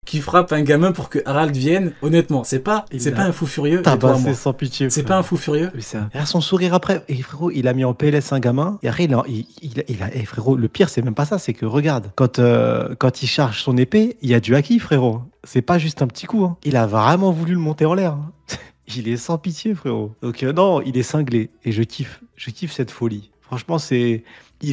qui frappe un gamin pour que Harald vienne. Honnêtement, c'est pas un fou furieux. Tabassé sans pitié. C'est pas un fou furieux. Regarde son sourire après. Et frérot, il a mis en PLS un gamin. Et après, et frérot, le pire, c'est même pas ça. C'est que regarde, quand il charge son épée, il y a du haki, frérot. C'est pas juste un petit coup. Hein. Il a vraiment voulu le monter en l'air. Hein. Il est sans pitié, frérot. Donc non, il est cinglé. Et je kiffe cette folie. Franchement, il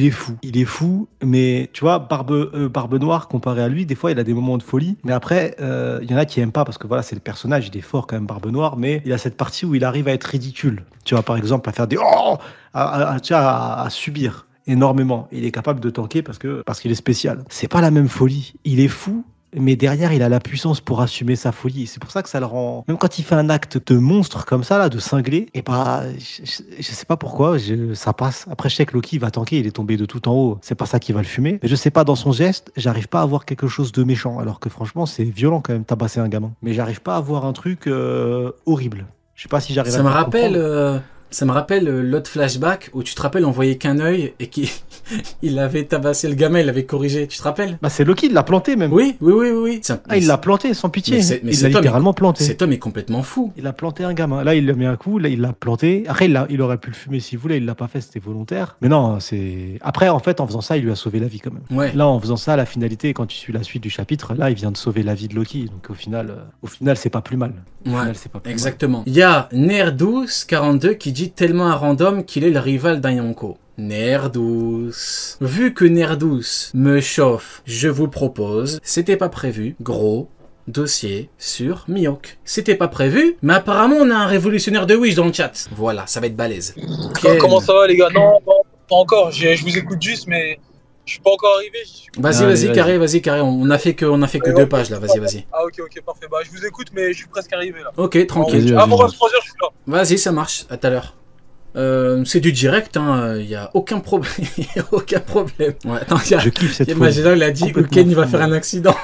est fou, mais tu vois, Barbe Noire, comparé à lui, des fois, il a des moments de folie. Mais après, il y en a qui aiment pas, parce que voilà, c'est le personnage, il est fort quand même, Barbe Noire, mais il a cette partie où il arrive à être ridicule. Tu vois, par exemple, à faire des... Oh à subir énormément. Il est capable de tanker parce qu'il est spécial. C'est pas la même folie. Il est fou, mais derrière, il a la puissance pour assumer sa folie. C'est pour ça que ça le rend... Même quand il fait un acte de monstre comme ça, là, de cinglé, et bah, je sais pas pourquoi, ça passe. Après, je sais que Loki va tanker, il est tombé de tout en haut. C'est pas ça qui va le fumer. Mais je sais pas, dans son geste, j'arrive pas à voir quelque chose de méchant. Alors que franchement, c'est violent quand même, tabasser un gamin. Mais j'arrive pas à voir un truc horrible. Je sais pas si j'arrive à me rappelle... Ça me rappelle l'autre flashback où tu te rappelles, on voyait qu'un œil et qu'il avait tabassé le gamin, il l'avait corrigé. Tu te rappelles? Bah c'est Loki, il l'a planté même. Oui. Il l'a planté sans pitié. Mais il l'a littéralement planté. Cet homme est complètement fou. Il a planté un gamin. Là, il lui a mis un coup, là, il l'a planté. Après, il aurait pu le fumer s'il voulait, il l'a pas fait, c'était volontaire. Mais non, c'est... Après, en fait, en faisant ça, il lui a sauvé la vie quand même. Ouais. Là, en faisant ça, la finalité, quand tu suis la suite du chapitre, là, il vient de sauver la vie de Loki. Donc au final, c'est pas plus mal. Exactement. Il y a Nerdous42 qui dit tellement un random qu'il est le rival d'un Yonko. Nerdous. Vu que Nerdous me chauffe, je vous propose, c'était pas prévu, gros dossier sur Mihawk. C'était pas prévu, mais apparemment on a un révolutionnaire de Wish dans le chat. Voilà, ça va être balèze. Comment ça va les gars? Non, pas encore, je vous écoute juste, mais je suis pas encore arrivé. Vas-y, carré. On a fait que 2 pages là, vas-y. Ah ok, parfait. Bah je vous écoute, mais je suis presque arrivé là. Ok, tranquille. Avant 23h, je suis là. Vas-y, ça marche, à tout à l'heure. C'est du direct, hein, y a aucun problème. Ouais, attends, je kiffe cette fois. Imagine, il a dit Uken il va faire un accident.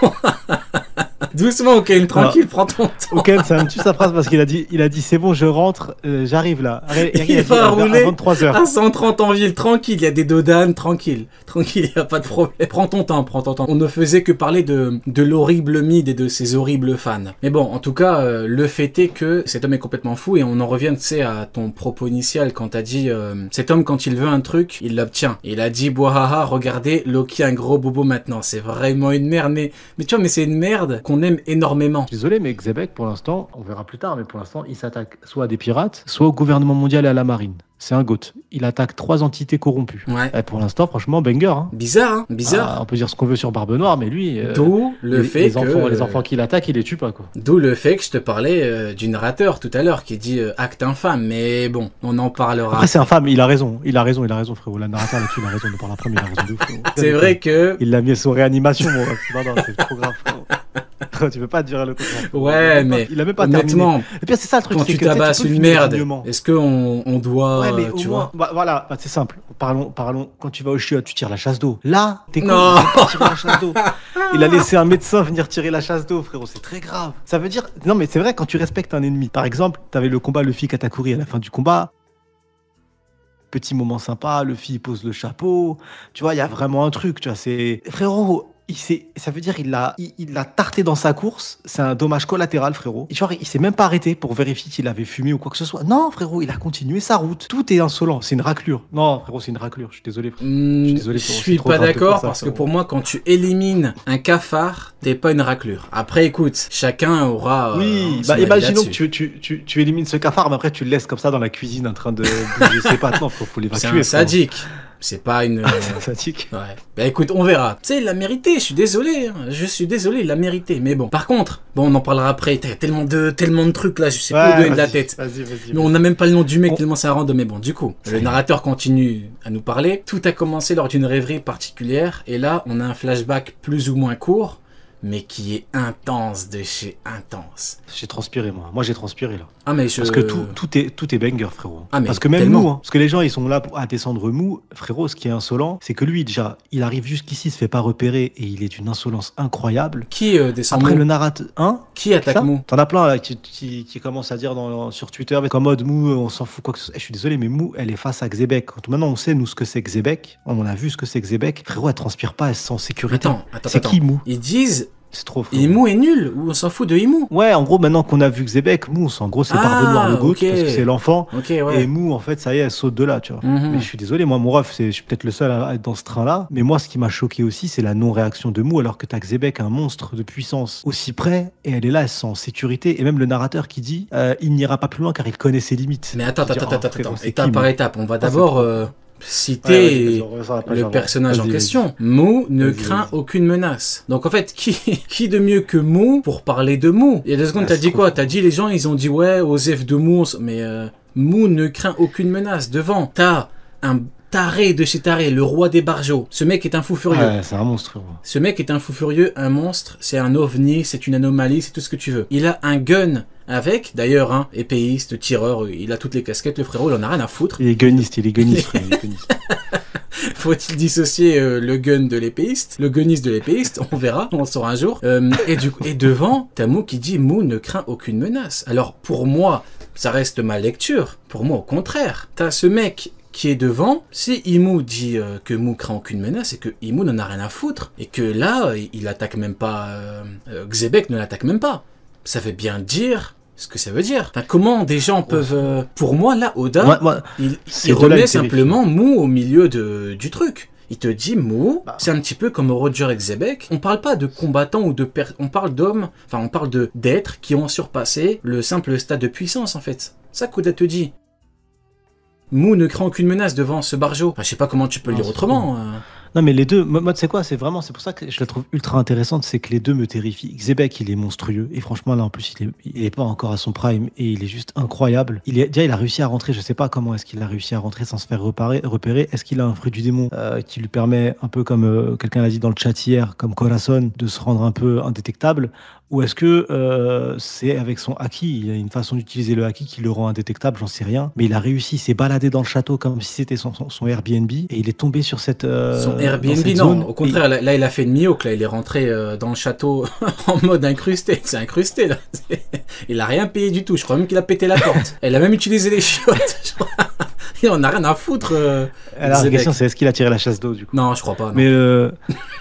Doucement, Uken, tranquille, prends ton temps. Uken, ça me tue sa phrase parce qu'il a dit c'est bon, je rentre, j'arrive là. Il va rouler à 23h. À 130 en ville, tranquille, il y a des dodanes, tranquille, il y a pas de problème. Prends ton temps. On ne faisait que parler de l'horrible mid et de ses horribles fans. Mais bon, en tout cas, le fait est que cet homme est complètement fou et on en revient, tu sais, à ton propos initial quand t'as dit cet homme, quand il veut un truc, il l'obtient. Il a dit Bohaha, regardez, Loki un gros bobo maintenant. C'est vraiment une merde, mais tu vois, mais c'est une merde qu'on aime énormément. Désolé, mais Xebec, pour l'instant, on verra plus tard, mais pour l'instant, il s'attaque soit à des pirates, soit au gouvernement mondial et à la marine. C'est un GOAT. Il attaque 3 entités corrompues. Ouais. Et pour l'instant, franchement, banger. Hein. Bizarre. On peut dire ce qu'on veut sur Barbe Noire, mais lui... D'où le fait que... Les enfants qu'il attaque, il les tue pas, quoi. D'où le fait que je te parlais du narrateur tout à l'heure, qui dit acte infâme. Mais bon, on en parlera. Après, c'est infâme. Il a raison, frérot. Le narrateur là-dessus, il a raison. On parle après, mais il a raison de ouf, frérot. C'est vrai que... Il l'a mis sous réanimation, mon ref. Non, c'est trop grave, frérot. Tu peux pas dire le contraire. Ouais, mais il a même pas honnêtement, terminé. Et puis c'est ça le truc, quand tu tabasses une merde, est-ce qu'on doit, ouais, mais tu vois, voilà, c'est simple. Parlons. Quand tu vas au chiottes, tu tires la chasse d'eau. Là, t'es con, tu tirer la chasse d'eau. Il a laissé un médecin venir tirer la chasse d'eau, frérot. C'est très grave. Ça veut dire, non, mais c'est vrai quand tu respectes un ennemi. Par exemple, t'avais le combat Luffy Katakuri à la fin du combat. Petit moment sympa, Luffy pose le chapeau. Tu vois, il y a vraiment un truc. Tu vois, c'est frérot. Ça veut dire il l'a tarté dans sa course. C'est un dommage collatéral, frérot. Et genre, il s'est même pas arrêté pour vérifier qu'il avait fumé ou quoi que ce soit. Non, frérot, il a continué sa route. Tout est insolent. C'est une raclure. Non, frérot, c'est une raclure. Je suis désolé, frérot. Je suis pas d'accord parce que pour moi, quand tu élimines un cafard, t'es pas une raclure. Après, écoute, chacun aura. Oui, bah imaginons que tu élimines ce cafard, mais après tu le laisses comme ça dans la cuisine en train de bouger ses pattes. Non, faut l'évacuer. C'est un sadique. C'est pas une... Sympathique. Ouais. Bah écoute, on verra. Tu sais, il l'a mérité, je suis désolé, il l'a mérité. Mais bon, par contre, on en parlera après. T'as tellement de trucs là, je sais plus où donner de la tête. Vas-y. Mais on n'a même pas le nom du mec tellement c'est un random. Mais bon, du coup, le narrateur continue à nous parler. Tout a commencé lors d'une rêverie particulière. Et là, on a un flashback plus ou moins court, mais qui est intense de chez intense. J'ai transpiré, moi. Moi, j'ai transpiré, là. Ah, mais Parce que tout est banger, frérot. Ah, mais parce que même tellement. nous, hein, parce que les gens, ils sont là à descendre mou. Frérot, ce qui est insolent, c'est que lui, déjà, il arrive jusqu'ici, il se fait pas repérer et il est d'une insolence incroyable. Qui descend Après, mou le narrateur... Hein? Qui attaque mou? T'en as plein, là, qui commencent à dire sur Twitter, mais qu'en mode mou, on s'en fout quoi que ce soit. Je suis désolé, mais mou, elle est face à Xebec. Maintenant, on sait, nous, ce que c'est Xebec. On a vu ce que c'est Xebec. Frérot, elle transpire pas, elle se sent en sécurité. Attends. C'est qui, mou? Ils disent C'est trop frérot. Imo est nul, ou on s'en fout de Imo. Ouais, en gros, maintenant qu'on a vu Xebec, Mou, en gros, c'est Barbe Noire le GOAT, ok. parce que c'est l'enfant. Ok, ouais. Et Mou, en fait, ça y est, elle saute de là, tu vois. Mhm. Mais je suis désolé, moi, mon ref, je suis peut-être le seul à être dans ce train-là. Mais moi, ce qui m'a choqué aussi, c'est la non-réaction de Mou, alors que t'as Xebec, un monstre de puissance, aussi près, et elle est là, elle se sent en sécurité. Et même le narrateur qui dit, il n'ira pas plus loin car il connaît ses limites. Mais attends, Je veux dire, attends. c'est Étape qui, par Mou étape. On va c'est d'abord Ouais, citer vas-y, on reviendra après, le j'avance. personnage en Vas-y, question. Mou ne Vas-y, craint vas-y. aucune menace. Donc en fait, qui de mieux que Mou pour parler de Mou? Il y a 2 secondes, t'as c'est dit trop quoi? fort. T'as dit les gens, ils ont dit ouais, Osef de Mou, mais Mou ne craint aucune menace. Devant, t'as un taré de chez taré, le roi des barjots. Ce mec est un fou furieux. Ouais, c'est un monstre, frérot. Ce mec est un fou furieux, un monstre, c'est un ovni, c'est une anomalie, c'est tout ce que tu veux. Il a un gun avec, d'ailleurs, hein, épéiste, tireur, il a toutes les casquettes, le frérot, il en a rien à foutre. Il est guniste, frère, il est guniste. Faut-il dissocier le gun de l'épéiste, le guniste de l'épéiste? On verra, on le saura un jour. Et devant, t'as Mou qui dit Mou ne craint aucune menace. Alors pour moi, ça reste ma lecture. Pour moi, au contraire. T'as ce mec qui est devant. Si Imo dit que Mou craint aucune menace, et que Imo n'en a rien à foutre, et que là, il attaque même pas, Xebec ne l'attaque même pas. Ça veut bien dire ce que ça veut dire. Enfin, comment des gens peuvent... Pour moi, là, Oda, il ces deux-là, remet ils simplement Mou au milieu du truc. Il te dit, Mou, Bah. c'est un petit peu comme Roger et Xebec. On parle pas de combattants ou de... On parle d'hommes, enfin, on parle d'êtres qui ont surpassé le simple stade de puissance, en fait. Ça qu'Oda te dit. Mou ne craint aucune menace devant ce barjo. Enfin, je sais pas comment tu peux le Non, dire c'est autrement. Non, mais les deux, moi, tu sais quoi, c'est pour ça que je la trouve ultra intéressante, c'est que les deux me terrifient. Xebec, il est monstrueux, et franchement, là, en plus, il est pas encore à son prime, et il est juste incroyable. Déjà, il a réussi à rentrer, je sais pas comment est-ce qu'il a réussi à rentrer sans se faire repérer. Est-ce qu'il a un fruit du démon qui lui permet, un peu comme quelqu'un l'a dit dans le chat hier, comme Corazon, de se rendre un peu indétectable? Ou est-ce que c'est avec son haki, il y a une façon d'utiliser le haki qui le rend indétectable, j'en sais rien. Mais il a réussi, il s'est baladé dans le château comme si c'était son Airbnb, et il est tombé sur cette... Son dans Airbnb, cette non. zone. Au contraire, là, il a fait une mioque. Là, il est rentré dans le château en mode incrusté. C'est incrusté, là. Il a rien payé du tout. Je crois même qu'il a pété la porte. Elle a même utilisé les chiottes. Je crois. Et on n'a rien à foutre. Alors, la Xebec. question, c'est est-ce qu'il a tiré la chasse d'eau, du coup? Non, je crois pas. Non. Mais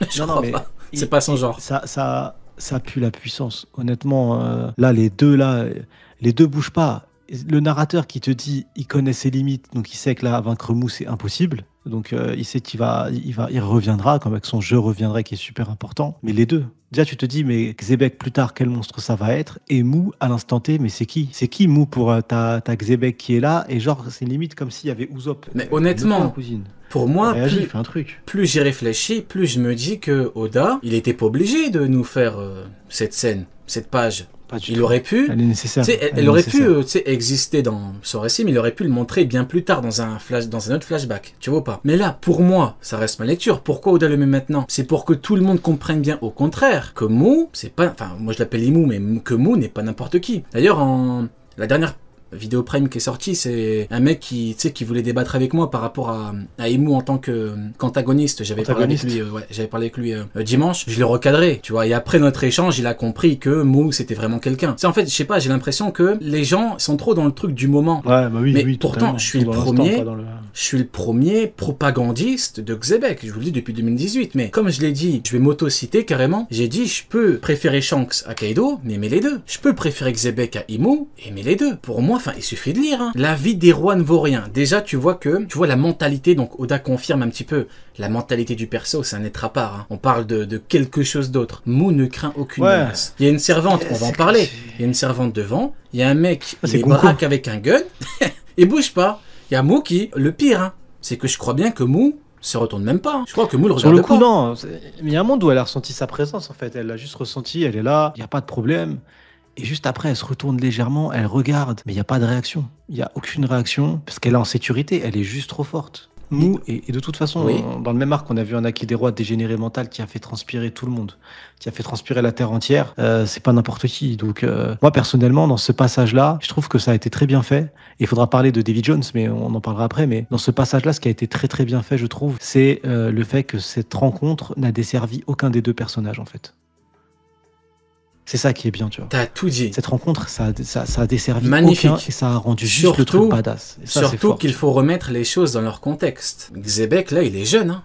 Je crois pas. C'est pas son genre. Ça pue la puissance. Honnêtement, là, les deux bougent pas. Le narrateur qui te dit, il connaît ses limites, donc il sait que là, vaincre Mou, c'est impossible. Donc, il sait qu'il il reviendra, comme avec son je reviendrai, qui est super important. Mais les deux. Déjà, tu te dis, mais Xebec, plus tard, quel monstre ça va être? Et Mou, à l'instant T, mais c'est qui? C'est qui Mou pour ta Xebec qui est là? Et genre, c'est limite comme s'il y avait Usopp. Mais honnêtement, cousine. Pour moi, Réagis, fais un truc. plus j'y réfléchis, plus je me dis que Oda, il était pas obligé de nous faire cette scène, cette page. Pas du Il tout. aurait pu, Elle est nécessaire. elle aurait pu exister dans son récit, mais il aurait pu le montrer bien plus tard dans un autre flashback. Tu vois pas? Mais là, pour moi, ça reste ma lecture. Pourquoi Oda le met maintenant? C'est pour que tout le monde comprenne bien, au contraire, que Mou, c'est pas, enfin, moi je l'appelle Imou, mais que Mou n'est pas n'importe qui. D'ailleurs, la dernière vidéo Prime qui est sortie, c'est un mec qui voulait débattre avec moi par rapport à Emu en tant qu'antagoniste. J'avais parlé avec lui dimanche. Je l'ai recadré, tu vois. Et après notre échange, il a compris que Mu c'était vraiment quelqu'un. C'est en fait, je sais pas, j'ai l'impression que les gens sont trop dans le truc du moment. Ouais, bah oui, mais oui, pourtant, je suis le premier propagandiste de Xebec. Je vous le dis depuis 2018. Mais comme je l'ai dit, je vais m'auto-citer carrément. J'ai dit, je peux préférer Shanks à Kaido, mais aimer les deux. Je peux préférer Xebec à Emu, aimer les deux. Pour moi, enfin, il suffit de lire. Hein. La vie des rois ne vaut rien. Déjà, tu vois la mentalité. Donc, Oda confirme un petit peu la mentalité du perso. C'est un être à part. Hein. On parle de quelque chose d'autre. Mu ne craint aucune menace. Il y a une servante, on va en parler. Il y a une servante devant. Il y a un mec qui braque avec un gun. Il bouge pas. Il y a Mu qui, le pire, hein, c'est que je crois bien que Mu se retourne même pas. Je crois que Mu le regarde sur le coup, pas. Non. Mais il y a un monde où elle a ressenti sa présence, en fait. Elle l'a juste ressenti, elle est là, il n'y a pas de problème. Et juste après, elle se retourne légèrement, elle regarde, mais il n'y a pas de réaction. Il n'y a aucune réaction, parce qu'elle est en sécurité, elle est juste trop forte. Mu, et de toute façon, dans le même arc, on a vu un Aki des rois dégénéré mental qui a fait transpirer tout le monde, qui a fait transpirer la terre entière. C'est pas n'importe qui. Donc, moi, personnellement, dans ce passage-là, je trouve que ça a été très bien fait. Il faudra parler de Davy Jones, mais on en parlera après. Mais dans ce passage-là, ce qui a été très très bien fait, je trouve, c'est le fait que cette rencontre n'a desservi aucun des deux personnages, en fait. C'est ça qui est bien, tu vois. T'as tout dit. Cette rencontre, ça a desservi magnifique. Aucun, et ça a rendu juste le truc badass. Et ça, surtout qu'il faut remettre les choses dans leur contexte. Xebec, là, il est jeune. Hein.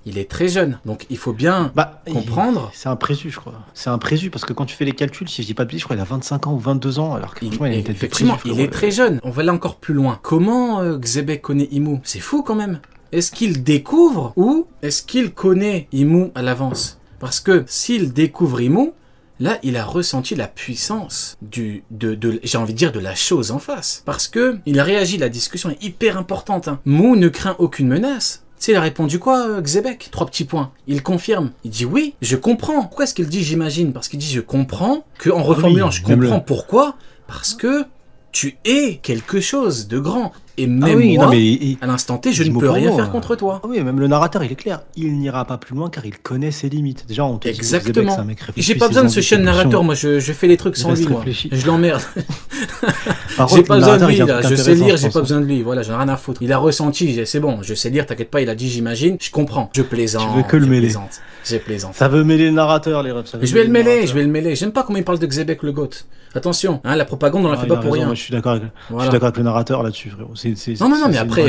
Il est très jeune, donc il faut bien comprendre. C'est un présu, je crois. C'est un présu, parce que quand tu fais les calculs, si je dis pas de bêtises, je crois qu'il a 25 ans ou 22 ans, alors que franchement, il a une tête de Effectivement, présu, il est très jeune. On va aller encore plus loin. Comment Xebec connaît Imo? C'est fou quand même. Est-ce qu'il découvre ou est-ce qu'il connaît Imo à l'avance? Parce que s'il découvre Imo, là, il a ressenti la puissance j'ai envie de dire, de la chose en face. Parce que il réagit, la discussion est hyper importante. Hein. Mou ne craint aucune menace. Tu sais, il a répondu quoi, Xebec? 3 petits points. Il confirme. Il dit oui, je comprends. Pourquoi est-ce qu'il dit j'imagine? Parce qu'il dit je comprends, qu'en reformulant, je comprends pourquoi. Parce que tu es quelque chose de grand. Et même moi, à l'instant T, je ne peux rien faire contre toi. Oui, même le narrateur, il est clair. Il n'ira pas plus loin car il connaît ses limites. Déjà, on te dit que exactement. c'est un mec réfléchi. J'ai pas besoin de ce chien narrateur, moi je fais les trucs sans lui. Moi. Je l'emmerde. J'ai pas besoin de lui, là. Je sais lire, j'ai pas besoin de lui. Voilà, j'en ai rien à foutre. Il a ressenti, c'est bon, je sais lire, t'inquiète pas, il a dit j'imagine, je comprends. Je plaisante. Tu veux que le mêler. Je plaisante. Ça veut mêler le narrateur, les refs. Je vais le mêler. J'aime pas comment il parle de Xebec le goth. Attention, hein, la propagande on la fait pas pour rien. Je suis d'accord avec le narrateur là-dessus, frérot. Non, mais après,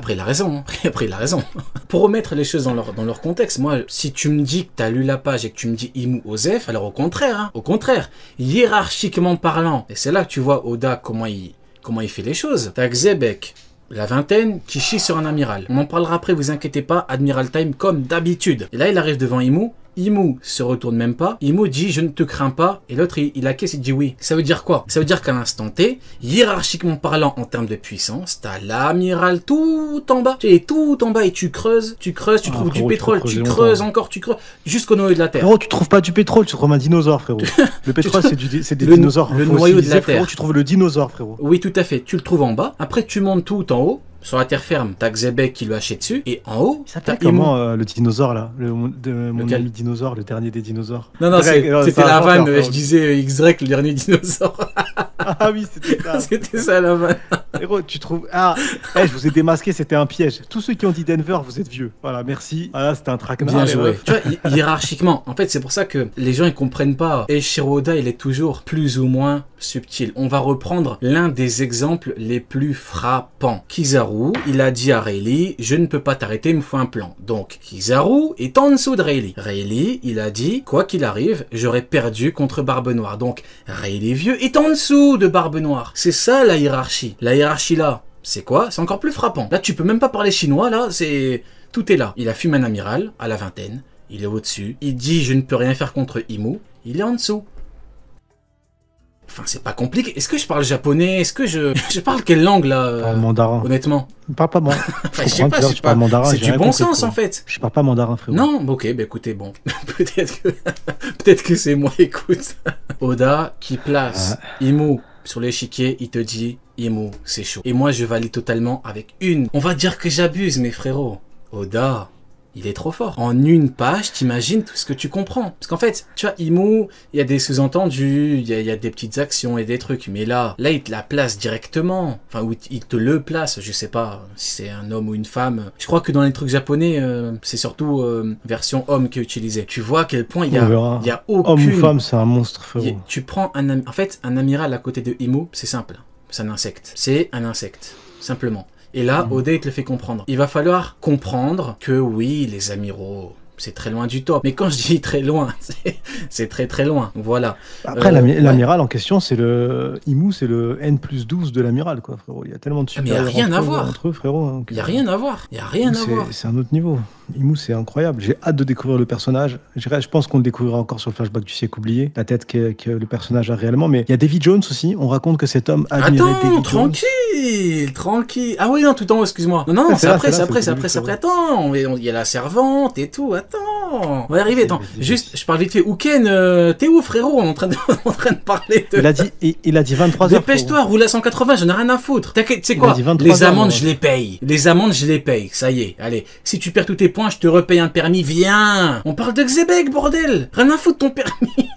il a raison. Après, il a raison. Pour remettre les choses dans leur contexte, moi, si tu me dis que t'as lu la page et que tu me dis Imo Osef, alors au contraire, hiérarchiquement parlant, et c'est là que tu vois Oda comment il fait les choses. T'as Xebec, la vingtaine, qui chie sur un amiral. On en parlera après, vous inquiétez pas, Admiral Time comme d'habitude. Et là, il arrive devant Imo. Imo se retourne même pas. Imo dit je ne te crains pas. Et l'autre il acquiesce, il dit oui. Ça veut dire quoi? Ça veut dire qu'à l'instant T, hiérarchiquement parlant en termes de puissance, t'as l'amiral tout en bas. Tu es tout en bas et tu creuses, tu trouves du pétrole, tu creuses encore, tu creuses jusqu'au noyau de la Terre. Frérot, tu trouves pas du pétrole, tu trouves un dinosaure, frérot. Le pétrole c'est des dinosaures. Le noyau de la Terre. Frérot, tu trouves le dinosaure, frérot. Oui, tout à fait. Tu le trouves en bas. Après, tu montes tout en haut. Sur la terre ferme, t'as Xebec qui lui a haché dessus, et en haut, t'as comment le dinosaure là, mon ami dinosaure, le dernier des dinosaures. Non, c'était la vanne, je disais X-Drake, le dernier dinosaure. Ah oui, c'était ça. C'était ça la vanne. Héros, tu trouves... je vous ai démasqué, c'était un piège. Tous ceux qui ont dit Denver, vous êtes vieux. Voilà, merci. Voilà, c'était un traquenard. Bien joué. Tu vois, hiérarchiquement, en fait, c'est pour ça que les gens, ils comprennent pas. Eiichiro Oda, il est toujours plus ou moins subtil. On va reprendre l'un des exemples les plus frappants. Kizaru, il a dit à Rayleigh, je ne peux pas t'arrêter, il me faut un plan. Donc, Kizaru est en dessous de Rayleigh. Rayleigh, il a dit, quoi qu'il arrive, j'aurais perdu contre Barbe Noire. Donc, Rayleigh vieux est en dessous de Barbe Noire. C'est ça la hiérarchie. La hiérarchie là, c'est quoi? C'est encore plus frappant. Là, tu peux même pas parler chinois, là, c'est... Tout est là. Il a fumé un amiral, à la vingtaine. Il est au-dessus. Il dit, je ne peux rien faire contre Imo. Il est en dessous. Enfin, c'est pas compliqué. Est-ce que je parle japonais? Est-ce que je parle quelle langue, là mandarin. Honnêtement. Je parle pas moi. Enfin, je sais pas, je parle mandarin. C'est du bon sens, en fait. Je parle pas mandarin, frérot. Non, ok, bah écoutez, bon. Peut-être que c'est moi, écoute. Oda, qui place Imo sur l'échiquier, il te dit, Imo, c'est chaud. Et moi, je valide totalement avec une. On va dire que j'abuse, mes frérots. Oda, il est trop fort. En une page, t'imagines tout ce que tu comprends. Parce qu'en fait, tu vois, Imo, il y a des sous-entendus, il y a des petites actions et des trucs. Mais là, il te la place directement. Enfin, ou il te le place. Je sais pas si c'est un homme ou une femme. Je crois que dans les trucs japonais, c'est surtout version homme qui est utilisé. Tu vois à quel point il y a aucune... Homme ou femme, c'est un monstre, frérot. Tu prends en fait, un amiral à côté de Imo, c'est simple. C'est un insecte. C'est un insecte. Simplement. Et là, Oda, il te le fait comprendre. Il va falloir comprendre que oui, les amiraux, c'est très loin du top. Mais quand je dis très loin, c'est très très loin. Voilà. Après, l'amiral en question, c'est le... Imo, c'est le N+12 de l'amiral, quoi, frérot. Il y a tellement de supérieurs entre eux, frérot. Il n'y a rien à voir. Il y a rien à voir. C'est un autre niveau. Imo, c'est incroyable. J'ai hâte de découvrir le personnage. Je pense qu'on le découvrira encore sur le flashback du siècle oublié, la tête que le personnage a réellement. Mais il y a Davy Jones aussi. On raconte que cet homme admirait Davy Jones. Tranquille. Ah oui, non, tout en haut, excuse-moi. Non, c'est après. Attends, il y a la servante et tout. Attends, on va y arriver. Attends, juste, je parle vite fait. Ouken, t'es où, frérot? On est en train de parler de... Il a dit 23 heures. Dépêche-toi, roule à 180, j'en ai rien à foutre. T'inquiète, tu sais quoi? Les amendes, je les paye. Les amendes, je les paye. Ça y est, allez. Si tu perds tous tes points, je te repaye un permis, viens. On parle de Xebec, bordel. Rien à foutre ton permis.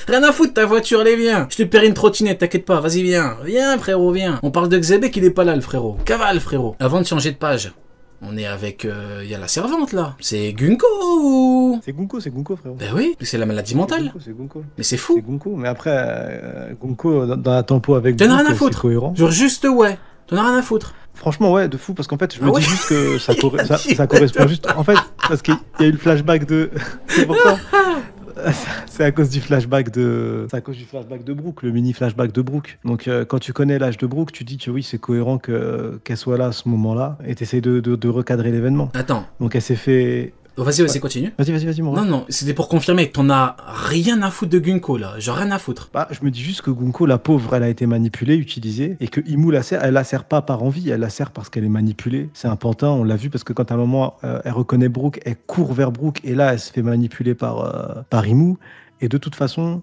Rien à foutre ta voiture, allez, viens. Je te paierai une trottinette, t'inquiète pas, vas-y, viens. Viens, frérot, viens. On parle de Xebec, il est pas là, le frérot. Cavale, frérot. Avant de changer de page, on est avec... y a la servante, là. C'est Gunko ou... C'est Gunko, frérot. Ben oui, c'est la maladie mentale. C'est Gunko. Mais c'est fou. C'est Gunko, mais après, Gunko, dans la tempo avec T'en as rien à foutre. C'est cohérent. Genre juste, ouais. T'en as rien à foutre. Franchement, ouais, de fou, parce qu'en fait, je me dis juste que ça correspond juste... En fait, Parce qu'il y a eu le flashback de... C'est pourquoi c'est à cause du flashback de... C'est à cause du flashback de Brooke, le mini flashback de Brooke. Donc quand tu connais l'âge de Brooke, tu dis que oui, c'est cohérent qu'elle soit là à ce moment-là et t'essayes de recadrer l'événement. Attends. Donc elle s'est fait... Vas-y, Ouais. continue. Vas-y, mon ref. Non, c'était pour confirmer que t'en as rien à foutre de Gunko, là. Genre rien à foutre. Bah, je me dis juste que Gunko, la pauvre, elle a été manipulée, utilisée, et que Imu la sert, elle la sert pas par envie, elle la sert parce qu'elle est manipulée. C'est un pantin, on l'a vu, parce que quand à un moment, elle reconnaît Brooke, elle court vers Brooke, et là, elle se fait manipuler par Imu. Et de toute façon,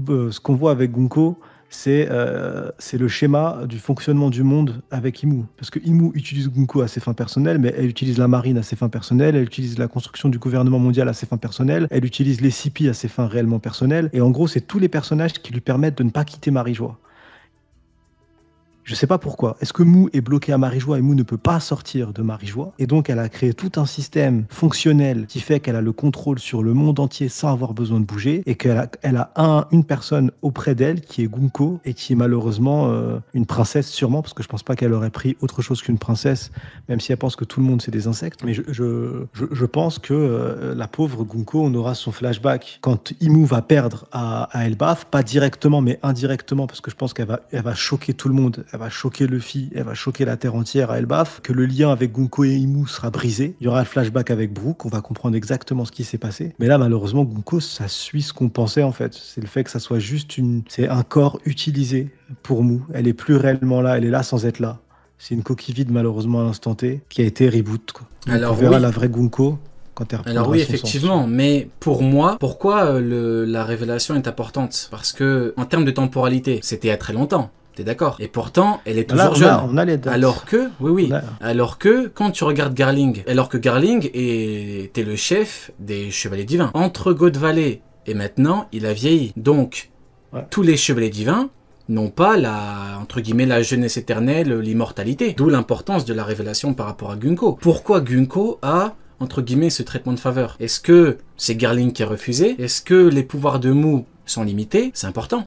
ce qu'on voit avec Gunko, c'est le schéma du fonctionnement du monde avec Imu. Parce que Imu utilise Gunko à ses fins personnelles, mais elle utilise la marine à ses fins personnelles, elle utilise la construction du gouvernement mondial à ses fins personnelles, elle utilise les CP à ses fins réellement personnelles. Et en gros, c'est tous les personnages qui lui permettent de ne pas quitter Marie-Joie. Je sais pas pourquoi. Est-ce que Mou est bloqué à Marie-Joie et Mou ne peut pas sortir de Marie-Joie? Et donc, elle a créé tout un système fonctionnel qui fait qu'elle a le contrôle sur le monde entier sans avoir besoin de bouger et qu'elle a une personne auprès d'elle qui est Gunko et qui est malheureusement une princesse sûrement, parce que je pense pas qu'elle aurait pris autre chose qu'une princesse, même si elle pense que tout le monde c'est des insectes. Mais je pense que la pauvre Gunko, on aura son flashback quand Imu va perdre à Elbaf, pas directement mais indirectement, parce que je pense qu'elle va choquer tout le monde. Elle va choquer Luffy, elle va choquer la terre entière à Elbaf, que le lien avec Gunko et Imu sera brisé. Il y aura le flashback avec Brooke, on va comprendre exactement ce qui s'est passé. Mais là, malheureusement, Gunko, ça suit ce qu'on pensait en fait. C'est le fait que ça soit juste c'est un corps utilisé pour Mu. Elle est plus réellement là, elle est là sans être là. C'est une coquille vide malheureusement à l'instant T, qui a été reboot, quoi. Donc, Alors, on verra oui. la vraie Gunko quand elle reprendra Alors oui, son effectivement, sens. mais pour moi, pourquoi la révélation est importante? Parce que, en termes de temporalité, c'était il y a très longtemps. T'es d'accord? Et pourtant, elle est toujours jeune. On a les dates. Alors que, oui. On a- Alors que, quand tu regardes Garling, alors que Garling était le chef des Chevaliers Divins. Entre God Valley et maintenant, il a vieilli. Donc, Ouais. tous les Chevaliers Divins n'ont pas entre guillemets, la jeunesse éternelle, l'immortalité. D'où l'importance de la révélation par rapport à Gunko. Pourquoi Gunko a entre guillemets, ce traitement de faveur? Est-ce que c'est Garling qui a refusé? Est-ce que les pouvoirs de Mu sont limités? C'est important.